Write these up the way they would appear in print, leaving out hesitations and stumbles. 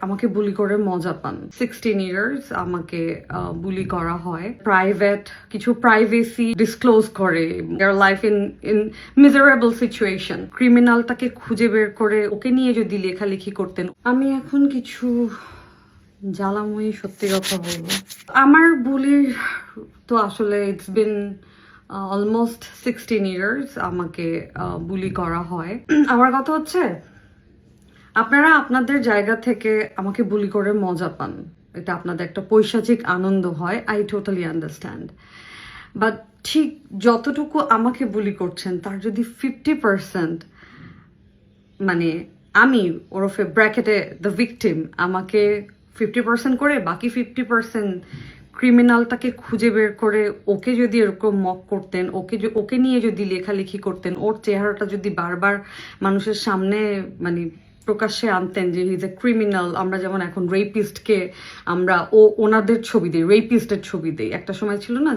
আমাকে বুলি করে মজা পান। 16 ইয়ার্স আমাকে বুলি করা হয়, প্রাইভেট কিছু প্রাইভেসি ডিসক্লোজ করে, their life in miserable situation. ক্রিমিনালটাকে খুঁজে বের করে ওকে নিয়ে যদি লেখালেখি করতেন। আমি এখন কিছু জ্বালাময়ী সত্যি কথা বলবো। আমার বুলির তো আসলে ইটস বিন অলমোস্ট 16 ইয়ার্স আমাকে বুলি করা হয়। আমার কথা হচ্ছে, আপনারা আপনাদের জায়গা থেকে আমাকে বুলি করে মজা পান, এটা আপনাদের একটা পৈশাচিক আনন্দ হয়, আই টোটালি আন্ডারস্ট্যান্ড। বাট ঠিক যতটুকু আমাকে বুলি করছেন তার যদি 50% মানে আমি ওরফে ব্র্যাকেটে দ্য ভিকটিম আমাকে 50% করে বাকি 50% ক্রিমিনালটাকে খুঁজে বের করে ওকে যদি এরকম মক করতেন, ওকে নিয়ে যদি লেখালেখি করতেন, ওর চেহারাটা যদি বারবার মানুষের সামনে মানে প্রকাশ্যে আনতেন যে ইজ এ ক্রিমিনাল। আমরা যেমন এখন রেপিস্টকে আমরা ওনাদের ছবি দিই, রেপিস্টের ছবি দিই। একটা সময় ছিল না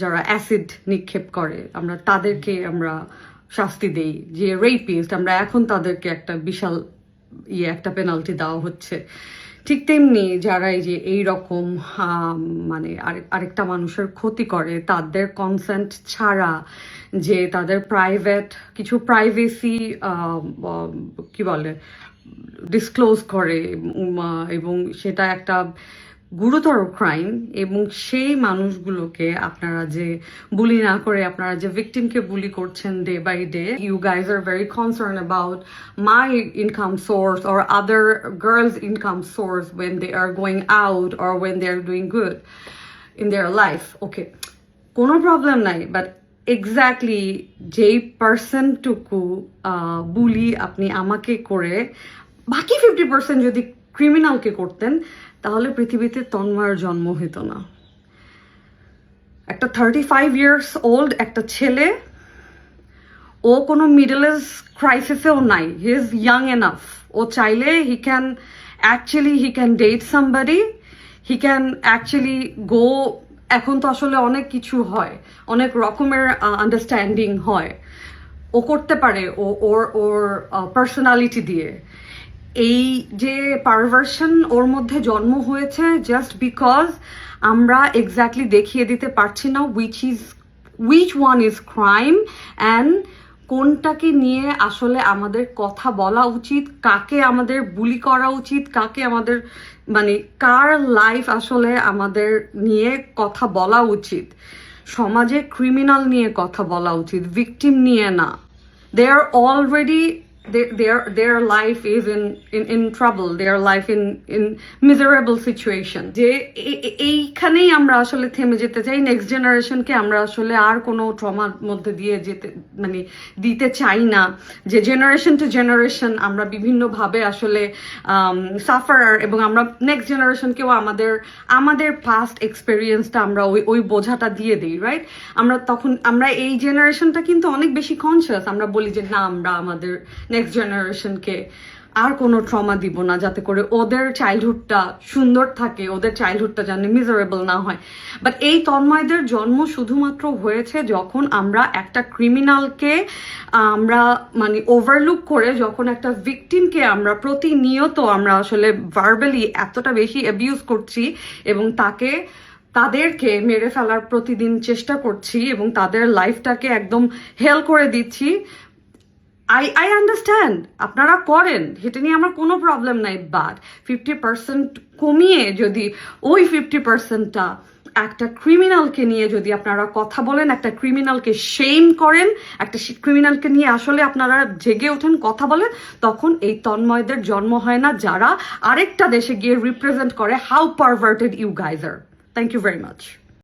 যারা অ্যাসিড নিক্ষেপ করে আমরা তাদেরকে আমরা শাস্তি দেই যে রেপিস্ট, আমরা এখন তাদেরকে একটা বিশাল একটা পেনাল্টি দেওয়া হচ্ছে। ঠিক তেমনি যারা এই যে এইরকম মানে আরেকটা মানুষের ক্ষতি করে তাদের কনসেন্ট ছাড়া, যে তাদের প্রাইভেট কিছু প্রাইভেসি কি বলে ডিসক্লোজ করে এবং সেটা একটা গুরুতর ক্রাইম, এবং সেই মানুষগুলোকে আপনারা যে বুলি না করে আপনারা যে ভিকটিমকে বুলি করছেন day by day, you guys are very concern about my income source or other girls income source when they are going out or when they are doing good in their life. Okay, কোনো problem নাই, but exactly যেই পার্সনটুকু বুলি আপনি আমাকে করে বাকি 50% যদি ক্রিমিনালকে করতেন তাহলে পৃথিবীতে তন্ময়ের জন্ম হতো না। একটা 35 ইয়ার্স ওল্ড একটা ছেলে, ও কোনো মিডল এজ ক্রাইসিসেও নাই, হি ইজ ইয়াং এনাফ, ও চাইলে he can date somebody, he can actually go. এখন তো আসলে অনেক কিছু হয়, অনেক রকমের আন্ডারস্ট্যান্ডিং হয়, ও করতে পারে ওর পার্সোনালিটি দিয়ে। এই যে পারভার্সন ওর মধ্যে জন্ম হয়েছে জাস্ট বিকজ আমরা এক্স্যাক্টলি দেখিয়ে দিতে পারছি না which one is crime and কোনটাকে নিয়ে আসলে আমাদের কথা বলা উচিত, কাকে আমাদের বুলি করা উচিত, কাকে আমাদের মানে কার লাইফ আসলে আমাদের নিয়ে কথা বলা উচিত। সমাজে ক্রিমিনাল নিয়ে কথা বলা উচিত, ভিকটিম নিয়ে না। They are already their life is in trouble, their life in miserable situation. যে এইখানেই আমরা আসলে থেমে যেতে চাই। নেক্সট জেনারেশনকে আমরা আসলে আর কোনো ট্রমার মধ্যে দিয়ে যেতে মানে দিতে চাই না, যে জেনারেশন টু জেনারেশন আমরা বিভিন্নভাবে আসলে সাফারার, এবং আমরা নেক্সট জেনারেশনকেও আমাদের পাস্ট এক্সপেরিয়েন্সটা আমরা ওই বোঝাটা দিয়ে দিই, রাইট? আমরা এই জেনারেশনটা কিন্তু অনেক বেশি কনসিয়াস। আমরা বলি যে না, আমরা আমাদের নেক্সট জেনারেশনকে আর কোনো ট্রমা দিব না, যাতে করে ওদের চাইল্ডহুডটা সুন্দর থাকে, ওদের চাইল্ডহুডটা যেন মিজারেবল না হয়। বাট এই তন্ময়দের জন্ম শুধুমাত্র হয়েছে যখন আমরা একটা ক্রিমিনালকে আমরা মানে ওভারলুক করে, যখন একটা ভিকটিমকে আমরা প্রতিনিয়ত আমরা আসলে ভার্বালি এতটা বেশি অ্যাবিউজ করছি এবং তাদেরকে মেরে ফেলার প্রতিদিন চেষ্টা করছি এবং তাদের লাইফটাকে একদম হেল করে দিচ্ছি। I understand আপনারা করেন, সেটা নিয়ে আমার কোনো প্রবলেম নাই, বাট 50% কমিয়ে যদি ওই 50%টা একটা ক্রিমিনালকে নিয়ে যদি আপনারা কথা বলেন, একটা ক্রিমিনালকে শেম করেন, একটা ক্রিমিনালকে নিয়ে আসলে আপনারা জেগে ওঠেন, কথা বলেন, তখন এই তন্ময়দের জন্ম হয় না, যারা আরেকটা দেশে গিয়ে রিপ্রেজেন্ট করে how perverted you guys are. Thank you very much.